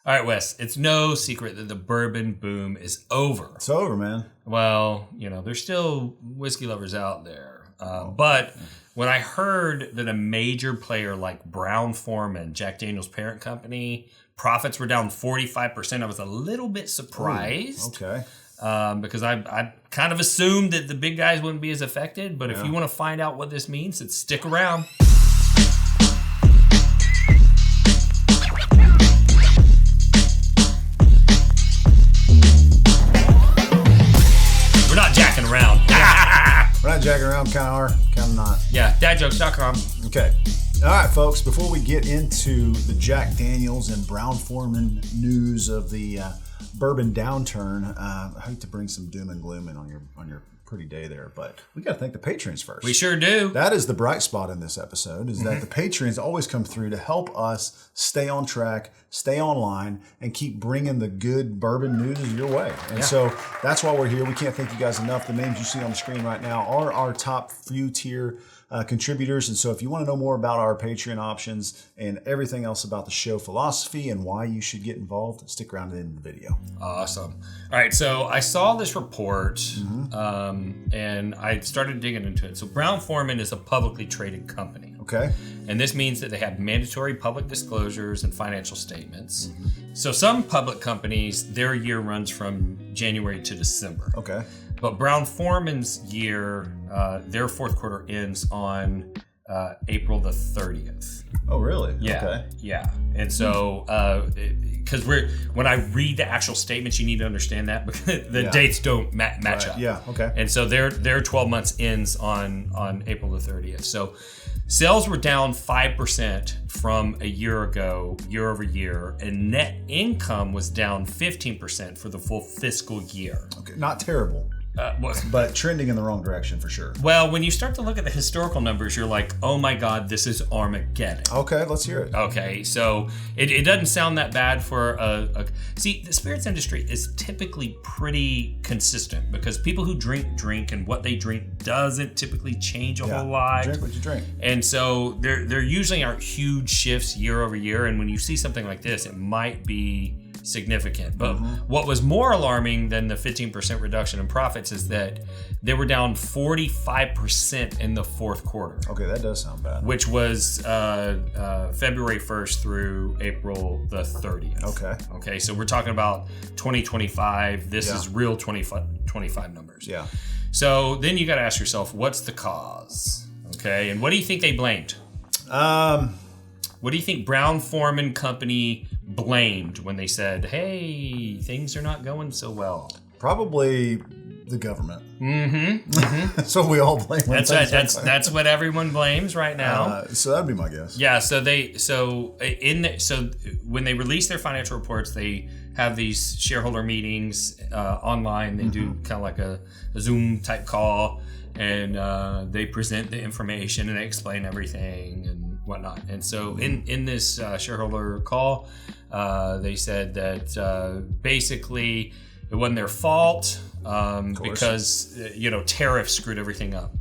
All right, Wes, it's no secret that the bourbon boom is over. It's over, man. Well, there's still whiskey lovers out there. But when I heard that a major player like Brown Forman, Jack Daniels' parent company, profits were down 45%, I was a little bit surprised. Ooh, okay. Because I kind of assumed that the big guys wouldn't be as affected. But if you want to find out what this means, then stick around. We're not jacking around. We're not jacking around, kind of are, kind of not. Yeah, dadjokes.com. Okay. All right, folks, before we get into the Jack Daniels and Brown Forman news of the bourbon downturn, I hate to bring some doom and gloom in on your pretty day there, but we got to thank the patrons first. We sure do. That is the bright spot in this episode, is that the patrons always come through to help us stay on track, stay online, and keep bringing the good bourbon news your way. And so that's why we're here. We can't thank you guys enough. The names you see on the screen right now are our top few tier contributors. And so if you want to know more about our Patreon options and everything else about the show philosophy and why you should get involved, stick around to the end of the video. Awesome. All right, so I saw this report and I started digging into it. So Brown Forman is a publicly traded company. Okay. And this means that they have mandatory public disclosures and financial statements. So some public companies, their year runs from January to December. Okay. But Brown Forman's year, their fourth quarter ends on April the 30th. Oh, really? Yeah. Okay. Yeah. And so, because when I read the actual statements, you need to understand that because the dates don't match up. Yeah. Okay. And so their 12 months ends on April the 30th. So sales were down 5% from a year ago, year over year, and net income was down 15% for the full fiscal year. Okay. Not terrible. But trending in the wrong direction for sure. Well, when you start to look at the historical numbers, you're like, oh my God, this is Armageddon. Okay, let's hear it. Okay, so it doesn't sound that bad for See, the spirits industry is typically pretty consistent because people who drink, and what they drink doesn't typically change a whole lot. Drink what you drink. And so there usually aren't huge shifts year over year, and when you see something like this, it might be significant. But what was more alarming than the 15% reduction in profits is that they were down 45% in the fourth quarter. Okay, that does sound bad. Which was February 1st through April the 30th. Okay, so we're talking about 2025. This is real 25 numbers. Yeah. So then you got to ask yourself, what's the cause? Okay, and what do you think they blamed? What do you think Brown Forman Company blamed when they said, hey, things are not going so well? Probably the government. So we all blame. That's what everyone blames right now. So that'd be my guess. Yeah. So when they release their financial reports, they have these shareholder meetings online. They do kind of like a Zoom type call, and they present the information and they explain everything and whatnot. And so in this shareholder call, they said that basically it wasn't their fault because tariffs screwed everything up.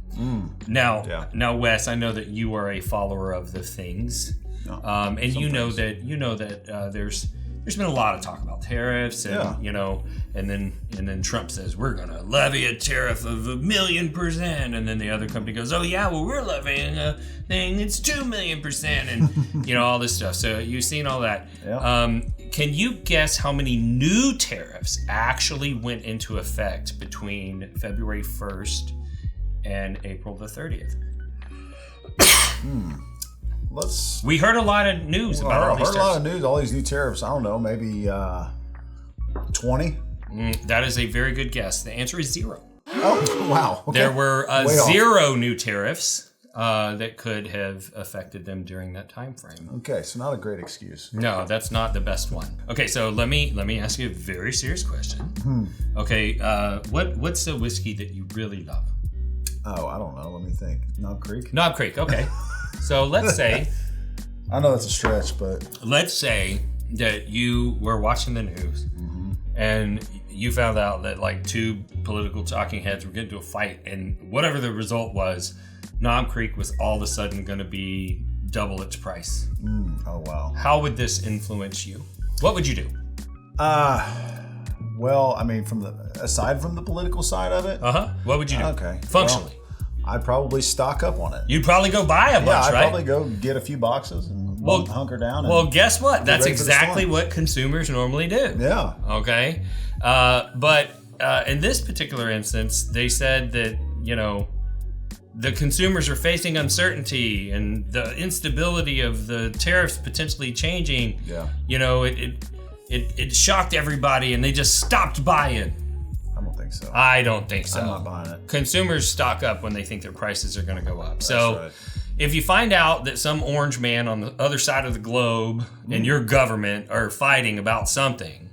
Now, Wes, I know that you are a follower of the things, and you know that there's been a lot of talk about tariffs, and and then Trump says we're gonna levy a tariff of 1,000,000%, and then the other company goes, oh yeah, well we're levying a thing it's 2,000,000%, and all this stuff. So you've seen all that. Can you guess how many new tariffs actually went into effect between February 1st and April the 30th? We heard a lot of news about all these tariffs. A lot of news, all these new tariffs. I don't know, maybe 20? That is a very good guess. The answer is 0. Oh, wow. Okay. There were 0 new tariffs that could have affected them during that time frame. Okay, so not a great excuse. No, that's not the best one. Okay, so let me ask you a very serious question. Okay, what's the whiskey that you really love? Oh, I don't know. Let me think. Knob Creek? Knob Creek, okay. So let's say... I know that's a stretch, but... Let's say that you were watching the news and you found out that like 2 political talking heads were getting into a fight, and whatever the result was, Knob Creek was all of a sudden going to be double its price. Oh, wow. How would this influence you? What would you do? Well, I mean, aside from the political side of it. What would you do? Okay. Functionally. Well, I'd probably stock up on it. You'd probably go buy a bunch, I'd right? probably go get a few boxes and hunker down. Well, guess what? That's exactly what consumers normally do. Yeah. Okay. But in this particular instance, they said that, the consumers are facing uncertainty and the instability of the tariffs potentially changing. Yeah. It shocked everybody and they just stopped buying. I don't think so. I don't think so. I'm not buying it. Consumers stock up when they think their prices are going to go up. That's so right. if you find out that some orange man on the other side of the globe and your government are fighting about something,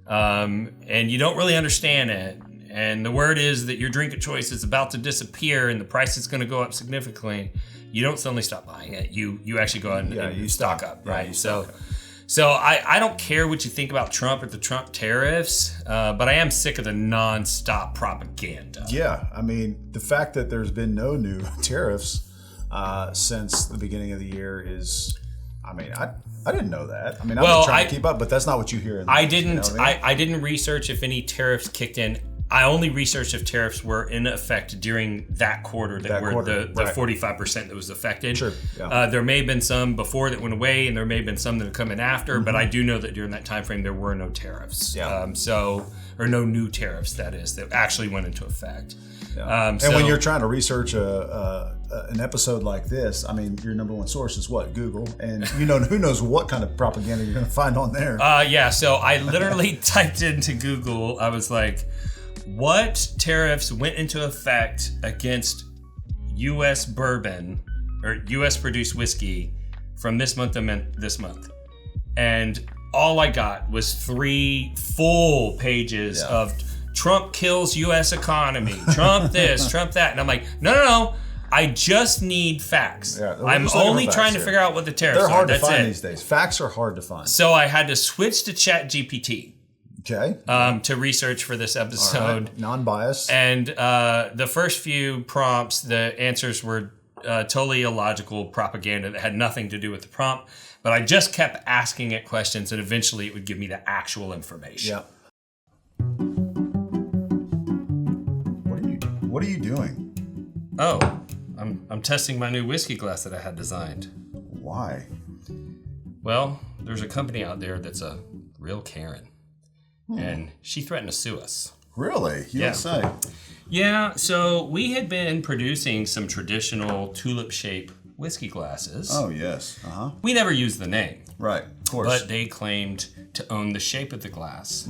and you don't really understand it, and the word is that your drink of choice is about to disappear and the price is going to go up significantly, you don't suddenly stop buying it. You actually go out and you stock up, right? So I don't care what you think about Trump or the Trump tariffs, but I am sick of the nonstop propaganda. Yeah, I mean, the fact that there's been no new tariffs since the beginning of the year is, I mean, I didn't know that. I mean, I've been trying to keep up, but that's not what you hear. I didn't research if any tariffs kicked in. I only researched if tariffs were in effect during that quarter the 45% that was affected. Sure. Yeah. There may have been some before that went away, and there may have been some that have come in after. But I do know that during that time frame there were no tariffs. Yeah. Or no new tariffs, that is, that actually went into effect. Yeah. And when you're trying to research an episode like this, I mean, your number one source is what? Google. And who knows what kind of propaganda you're going to find on there. Yeah. So I literally typed into Google. I was like, what tariffs went into effect against U.S. bourbon or U.S. produced whiskey from this month to this month? And all I got was 3 full pages of Trump kills U.S. economy, Trump this, Trump that. And I'm like, no. I just need facts. Yeah, I'm only trying to figure out what the tariffs are. They're hard to find these days. Facts are hard to find. So I had to switch to ChatGPT. Okay. To research for this episode. Right. Non-biased. And the first few prompts, the answers were totally illogical propaganda that had nothing to do with the prompt. But I just kept asking it questions, and eventually it would give me the actual information. Yeah. What are you doing? Oh, I'm testing my new whiskey glass that I had designed. Why? Well, there's a company out there that's a real Karen. And she threatened to sue us. Really? You don't say. Yeah, so we had been producing some traditional tulip-shaped whiskey glasses. Oh, yes. We never used the name. Right, of course. But they claimed to own the shape of the glass.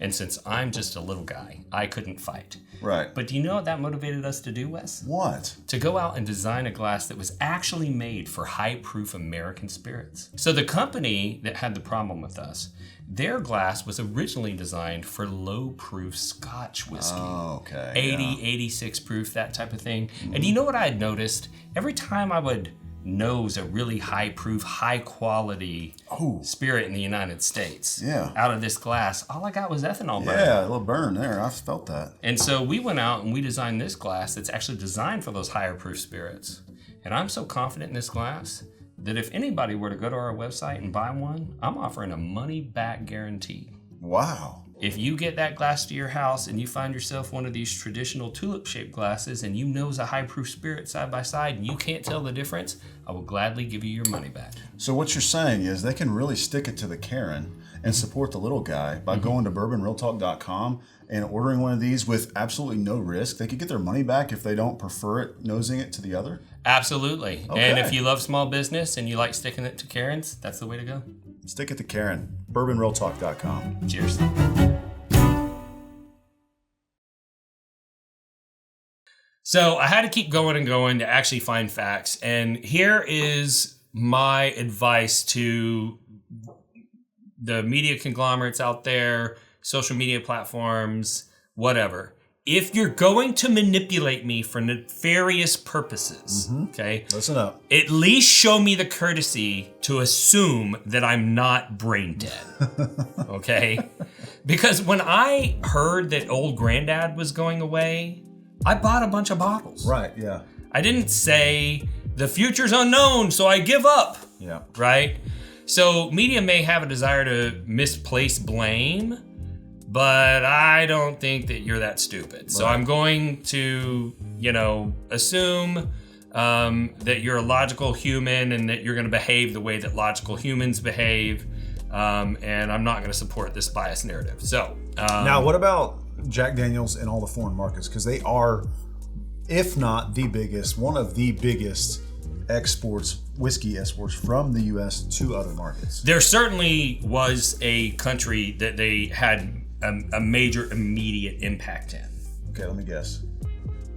And since I'm just a little guy, I couldn't fight. Right. But do you know what that motivated us to do, Wes? What? To go out and design a glass that was actually made for high-proof American spirits. So the company that had the problem with us, their glass was originally designed for low-proof Scotch whiskey. Oh, okay. 80, 86 proof, that type of thing. And you know what I had noticed? Every time I would nose a really high-proof, high-quality spirit in the United States out of this glass, all I got was ethanol burn. Yeah, a little burn there. I felt that. And so we went out and we designed this glass that's actually designed for those higher-proof spirits. And I'm so confident in this glass that if anybody were to go to our website and buy one, I'm offering a money-back guarantee. Wow. If you get that glass to your house and you find yourself one of these traditional tulip-shaped glasses and you nose a high-proof spirit side by side and you can't tell the difference, I will gladly give you your money back. So what you're saying is they can really stick it to the Karen and support the little guy by going to bourbonrealtalk.com and ordering one of these with absolutely no risk. They could get their money back if they don't prefer it nosing it to the other? Absolutely. Okay. And if you love small business and you like sticking it to Karens, that's the way to go. Stick it to Karen. bourbonrealtalk.com. Cheers. So I had to keep going and going to actually find facts. And here is my advice to the media conglomerates out there, social media platforms, whatever. If you're going to manipulate me for nefarious purposes, okay? Listen up. At least show me the courtesy to assume that I'm not brain dead, okay? Because when I heard that old granddad was going away, I bought a bunch of bottles. Right, yeah. I didn't say, the future's unknown, so I give up. Yeah. Right? So media may have a desire to misplace blame, but I don't think that you're that stupid. So I'm going to, assume that you're a logical human and that you're going to behave the way that logical humans behave. And I'm not going to support this biased narrative. So now, what about Jack Daniels in all the foreign markets? Because they are, if not the biggest, one of the biggest whiskey exports from the U.S. to other markets. There certainly was a country that they had a major immediate impact in. Okay, let me guess.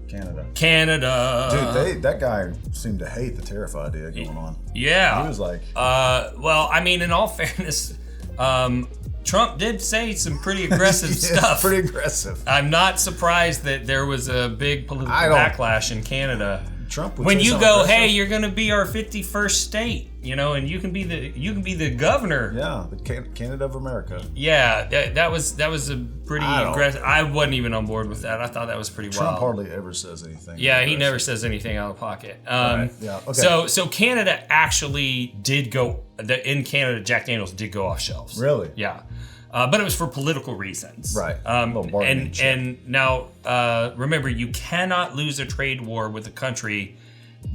Canada. Dude, that guy seemed to hate the tariff idea going on. Yeah. He was like... well, I mean, in all fairness, Trump did say some pretty aggressive stuff. Pretty aggressive. I'm not surprised that there was a big political backlash in Canada. Trump would when say you something go, aggressive. hey, you're going to be our 51st state, and you can be the governor. Yeah, the Canada of America. Yeah, that was a pretty aggressive. I wasn't even on board with that. I thought that was pretty wild. Trump hardly ever says anything. Yeah, he never says anything out of pocket. Right. Yeah. Okay. So Canada actually did go. In Canada, Jack Daniels did go off shelves. Really? Yeah. But it was for political reasons. Right. And now, remember, you cannot lose a trade war with a country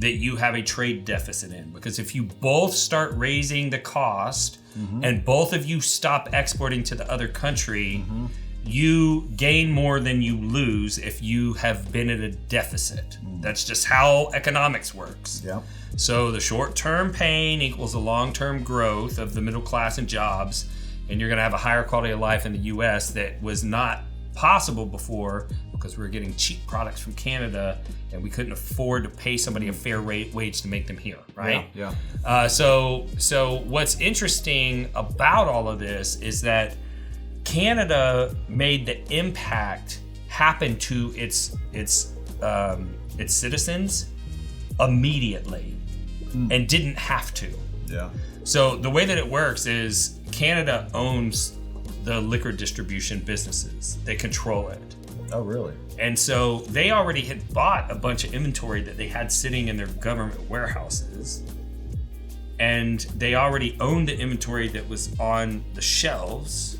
that you have a trade deficit in. Because if you both start raising the cost and both of you stop exporting to the other country, you gain more than you lose if you have been at a deficit. That's just how economics works. Yeah. So the short-term pain equals the long-term growth of the middle class and jobs. And you're going to have a higher quality of life in the U.S. that was not possible before because we were getting cheap products from Canada and we couldn't afford to pay somebody a fair wage to make them here, right? Yeah. So what's interesting about all of this is that Canada made the impact happen to its citizens immediately and didn't have to. Yeah. So the way that it works is Canada owns the liquor distribution businesses. They control it. Oh, really? And so they already had bought a bunch of inventory that they had sitting in their government warehouses. And they already owned the inventory that was on the shelves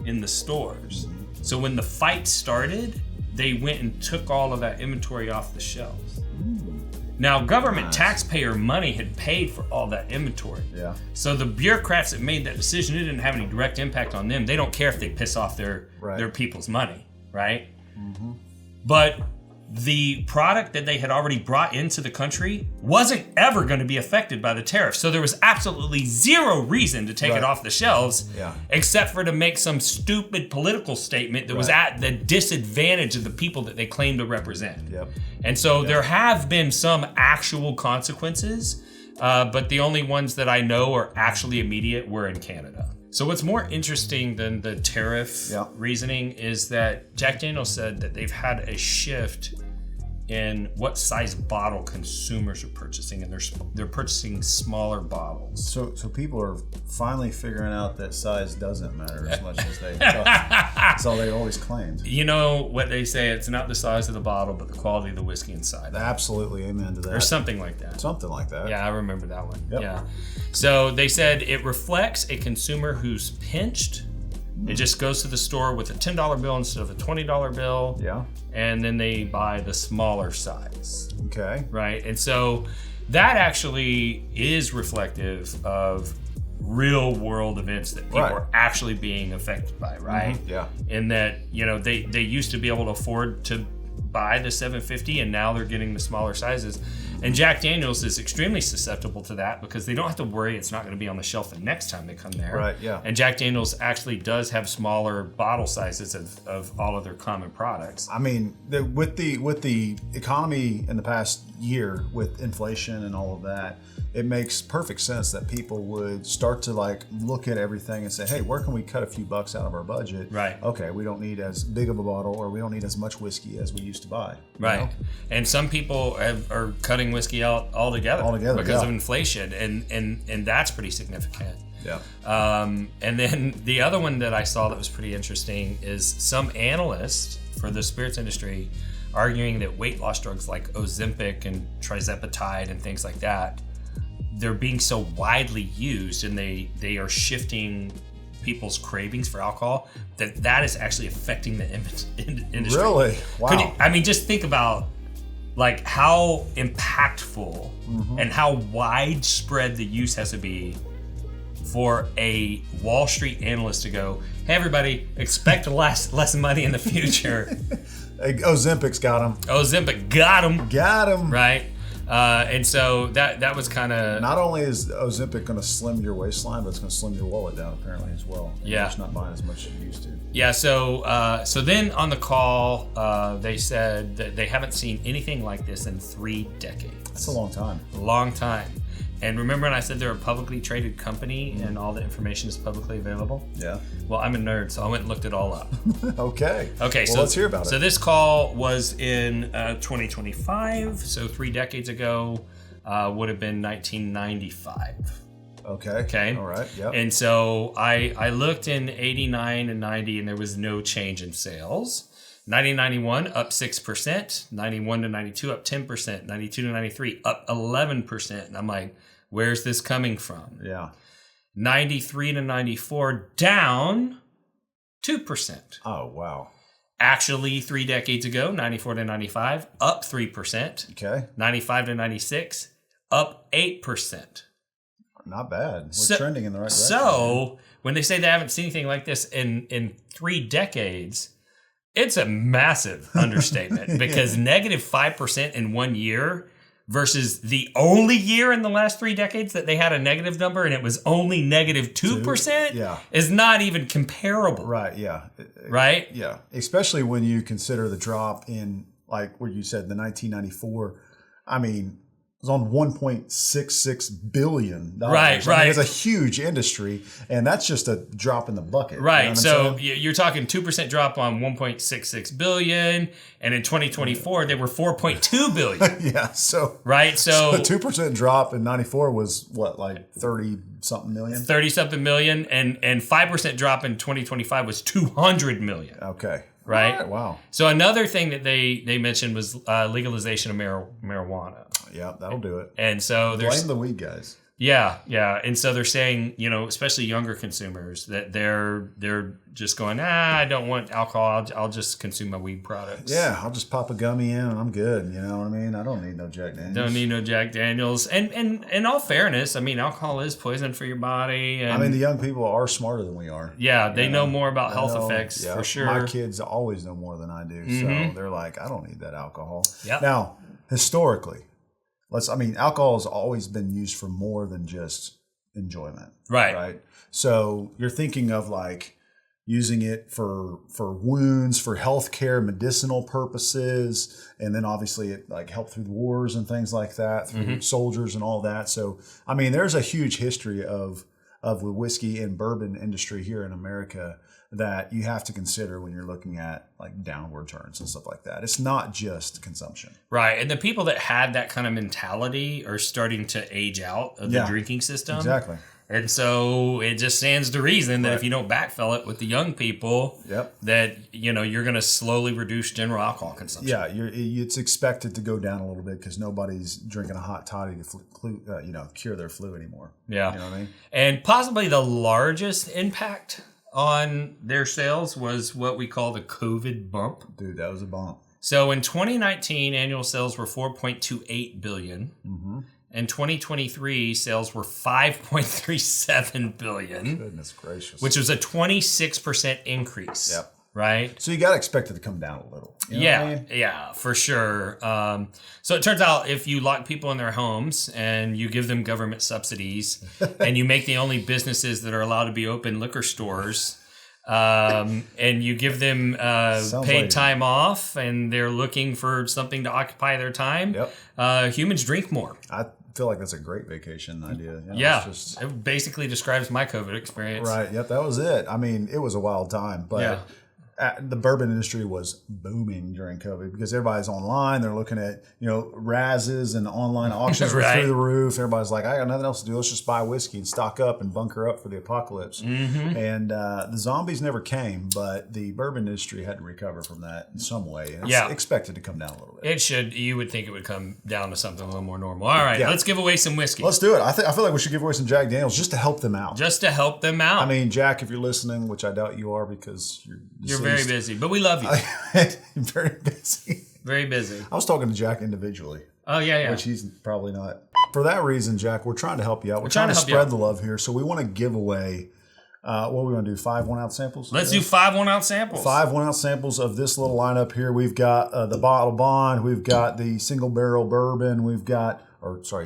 in the stores. So when the fight started, they went and took all of that inventory off the shelves. Now, government taxpayer money had paid for all that inventory. Yeah. So the bureaucrats that made that decision, it didn't have any direct impact on them. They don't care if they piss off their people's money, right? But the product that they had already brought into the country wasn't ever going to be affected by the tariffs. So there was absolutely zero reason to take it off the shelves, except for to make some stupid political statement that was at the disadvantage of the people that they claim to represent. Yep. And so there have been some actual consequences, but the only ones that I know are actually immediate were in Canada. So what's more interesting than the tariff reasoning is that Jack Daniels said that they've had a shift in what size bottle consumers are purchasing, and they're purchasing smaller bottles. So people are finally figuring out that size doesn't matter as much as they thought. That's all they always claimed. You know what they say, it's not the size of the bottle, but the quality of the whiskey inside. Absolutely, amen to that. Or something like that. Something like that. Yeah, I remember that one. Yep. Yeah. So they said it reflects a consumer who's pinched. It just goes to the store with a $10 bill instead of a $20 bill. Yeah. And then they buy the smaller size. Okay. Right. And so that actually is reflective of real world events that people are actually being affected by, right? Yeah. In that, they used to be able to afford to buy the 750 and now they're getting the smaller sizes. And Jack Daniels is extremely susceptible to that because they don't have to worry it's not going to be on the shelf the next time they come there. Right, yeah. And Jack Daniels actually does have smaller bottle sizes of all of their common products. I mean, with the economy in the past year, with inflation and all of that, it makes perfect sense that people would start to look at everything and say, hey, where can we cut a few bucks out of our budget? Right. Okay, we don't need as big of a bottle, or we don't need as much whiskey as we used to buy. Right. And some people are cutting whiskey out altogether because of inflation, and that's pretty significant. Yeah. And then the other one that I saw that was pretty interesting is some analysts for the spirits industry arguing that weight loss drugs like Ozempic and tirzepatide and things like that they're being so widely used, and they are shifting people's cravings for alcohol, that is actually affecting the industry. Really? Wow. Just think about like how impactful and how widespread the use has to be for a Wall Street analyst to go, hey everybody, expect less money in the future. Ozempic's got him. Ozempic got him. Got him. Right. And so that was kind of... Not only is Ozempic going to slim your waistline, but it's going to slim your wallet down apparently as well. Yeah. You're just not buying as much as you used to. Yeah, so then on the call, they said that they haven't seen anything like this in 3 decades. That's a long time. A long time. And remember when I said they're a publicly traded company and all the information is publicly available? Yeah. Well, I'm a nerd, so I went and looked it all up. Okay. Well, so let's hear about it. So this call was in 2025. So 3 decades ago would have been 1995. Okay. All right. Yep. And so I looked in 89 and 90, and there was no change in sales. 1991 up 6%, 91 to 92 up 10%, 92 to 93 up 11%. And I'm like, where's this coming from? Yeah. 93 to 94 down 2%. Oh, wow. Actually, 3 decades ago, 94 to 95 up 3%. Okay. 95 to 96 up 8%. Not bad. We're trending in the right direction. So when they say they haven't seen anything like this in 3 decades, it's a massive understatement because negative 5% in 1 year versus the only year in the last 3 decades that they had a negative number and it was only negative 2% is not even comparable. Right, yeah. Right? Yeah. Especially when you consider the drop in, like where you said the 1994, I mean, it was on $1.66 billion. Right. It's a huge industry, and that's just a drop in the bucket. Right. You know so you're talking 2% drop on $1.66 billion, and in 2024 they were $4.2 billion. Yeah. So right. So a 2% drop in '94 was what, like 30-something million? 30-something million, and 5% drop in 2025 was $200 million. Okay. Right. Wow. So another thing that they mentioned was legalization of marijuana. Yeah, that'll do it. And so blame the weed guys. Yeah. And so they're saying, especially younger consumers, that they're just going, I don't want alcohol. I'll just consume my weed products. Yeah, I'll just pop a gummy in and I'm good. You know what I mean? I don't need no Jack Daniels. Don't need no Jack Daniels. And in all fairness, I mean, alcohol is poison for your body. And I mean, the young people are smarter than we are. Yeah, they know more about health effects for sure. My kids always know more than I do. So they're like, I don't need that alcohol. Yep. Now, historically, alcohol has always been used for more than just enjoyment. Right. So you're thinking of like using it for wounds, for healthcare, medicinal purposes, and then obviously it like helped through the wars and things like that, through soldiers and all that. So I mean, there's a huge history of the whiskey and bourbon industry here in America that you have to consider when you're looking at like downward turns and stuff like that. It's not just consumption. Right. And the people that had that kind of mentality are starting to age out of the drinking system. Exactly. And so it just stands to reason that if you don't backfill it with the young people, that you're going to slowly reduce general alcohol consumption. Yeah, it's expected to go down a little bit because nobody's drinking a hot toddy to cure their flu anymore. Yeah. You know what I mean? And possibly the largest impact on their sales was what we call the COVID bump. Dude, that was a bump. So in 2019, annual sales were $4.28 billion. Mm-hmm. In 2023, sales were $5.37 billion. Goodness gracious. Which was a 26% increase. Yep. Right? So you got to expect it to come down a little. You know what I mean? Yeah, for sure. So it turns out if you lock people in their homes and you give them government subsidies and you make the only businesses that are allowed to be open liquor stores, and you give them paid time off and they're looking for something to occupy their time, humans drink more. I feel like that's a great vacation idea. It basically describes my COVID experience. Right. Yep. That was it. I mean, it was a wild time, but the bourbon industry was booming during COVID because everybody's online. They're looking at, Razes and online auctions were through the roof. Everybody's like, I got nothing else to do. Let's just buy whiskey and stock up and bunker up for the apocalypse. Mm-hmm. And the zombies never came, but the bourbon industry had to recover from that in some way. And it's expected to come down a little bit. It should. You would think it would come down to something a little more normal. All right, let's give away some whiskey. Let's do it. I feel like we should give away some Jack Daniels just to help them out. I mean, Jack, if you're listening, which I doubt you are because you're very busy, but we love you. Very busy. Very busy. I was talking to Jack individually. Oh, yeah. Which he's probably not. For that reason, Jack, we're trying to help you out. We're trying to spread the love here. So we want to give away, what are we going to do, 5 1-ounce samples? Let's do 5 1-ounce samples. 5 1-ounce samples of this little lineup here. We've got the Bottle Bond. We've got the Single Barrel Bourbon. We've got,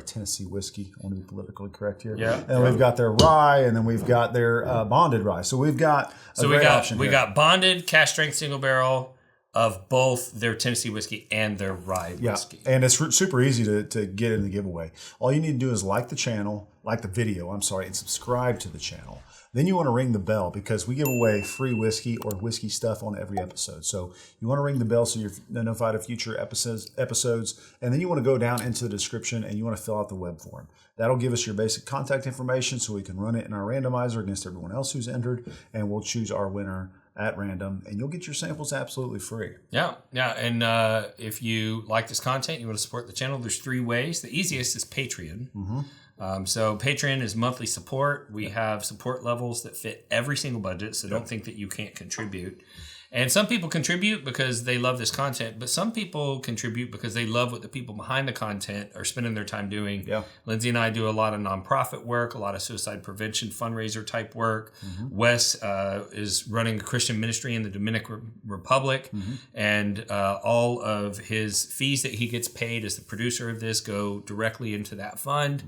Tennessee Whiskey. I want to be politically correct here. Yeah. And we've got their rye, and then we've got their bonded rye. So we've got option we here. got bonded cask strength single barrel of both their Tennessee whiskey and their rye whiskey. And it's super easy to get in the giveaway. All you need to do is like the video, and subscribe to the channel. Then you want to ring the bell because we give away free whiskey or whiskey stuff on every episode. So you want to ring the bell so you're notified of future episodes. And then you want to go down into the description and you want to fill out the web form. That'll give us your basic contact information so we can run it in our randomizer against everyone else who's entered. And we'll choose our winner at random, and you'll get your samples absolutely free. Yeah. And if you like this content, you want to support the channel, there's 3 ways. The easiest is Patreon. Mm-hmm. So Patreon is monthly support. We have support levels that fit every single budget, so don't think that you can't contribute. And some people contribute because they love this content, but some people contribute because they love what the people behind the content are spending their time doing. Yeah. Lindsay and I do a lot of nonprofit work, a lot of suicide prevention fundraiser type work. Mm-hmm. Wes is running a Christian ministry in the Dominican Republic, and all of his fees that he gets paid as the producer of this go directly into that fund.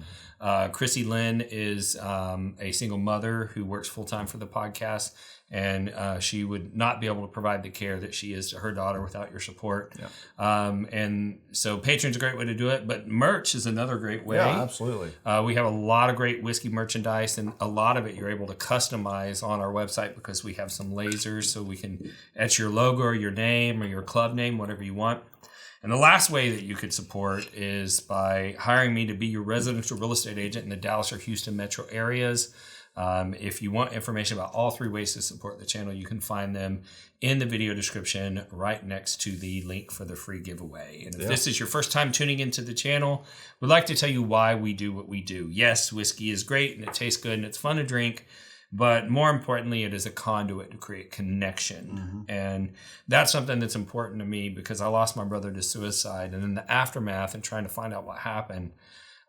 Chrissy Lynn is a single mother who works full-time for the podcast, and she would not be able to provide the care that she is to her daughter without your support. Yeah. And so Patreon's a great way to do it, but merch is another great way. Yeah, absolutely. We have a lot of great whiskey merchandise, and a lot of it you're able to customize on our website because we have some lasers so we can etch your logo or your name or your club name, whatever you want. And the last way that you could support is by hiring me to be your residential real estate agent in the Dallas or Houston metro areas. If you want information about all 3 ways to support the channel, you can find them in the video description right next to the link for the free giveaway. And if this is your first time tuning into the channel, we'd like to tell you why we do what we do. Yes, whiskey is great and it tastes good and it's fun to drink, but more importantly, it is a conduit to create connection. Mm-hmm. And that's something that's important to me because I lost my brother to suicide. And in the aftermath and trying to find out what happened,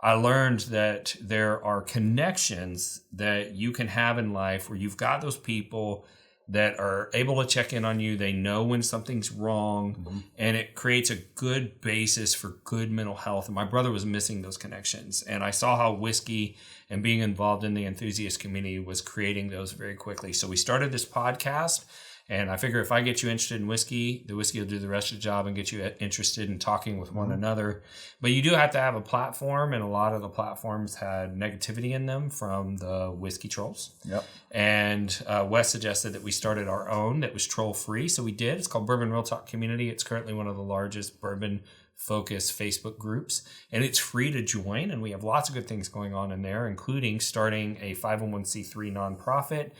I learned that there are connections that you can have in life where you've got those people that are able to check in on you. They know when something's wrong, and it creates a good basis for good mental health. And my brother was missing those connections. And I saw how whiskey and being involved in the enthusiast community was creating those very quickly. So we started this podcast. And I figure if I get you interested in whiskey, the whiskey will do the rest of the job and get you interested in talking with one another. But you do have to have a platform, and a lot of the platforms had negativity in them from the whiskey trolls. Yep. And Wes suggested that we started our own that was troll-free, so we did. It's called Bourbon Real Talk Community. It's currently one of the largest bourbon focus Facebook groups, and it's free to join, and we have lots of good things going on in there, including starting a 501c3 nonprofit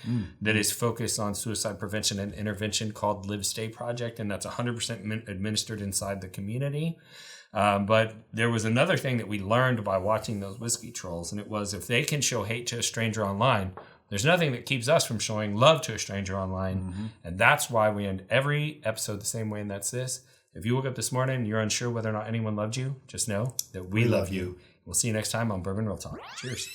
that is focused on suicide prevention and intervention called Live Stay Project, and that's 100% administered inside the community. But there was another thing that we learned by watching those whiskey trolls, and it was if they can show hate to a stranger online, there's nothing that keeps us from showing love to a stranger online, and that's why we end every episode the same way, and that's this. If you woke up this morning and you're unsure whether or not anyone loved you, just know that we love you. We'll see you next time on Bourbon Real Talk. Cheers.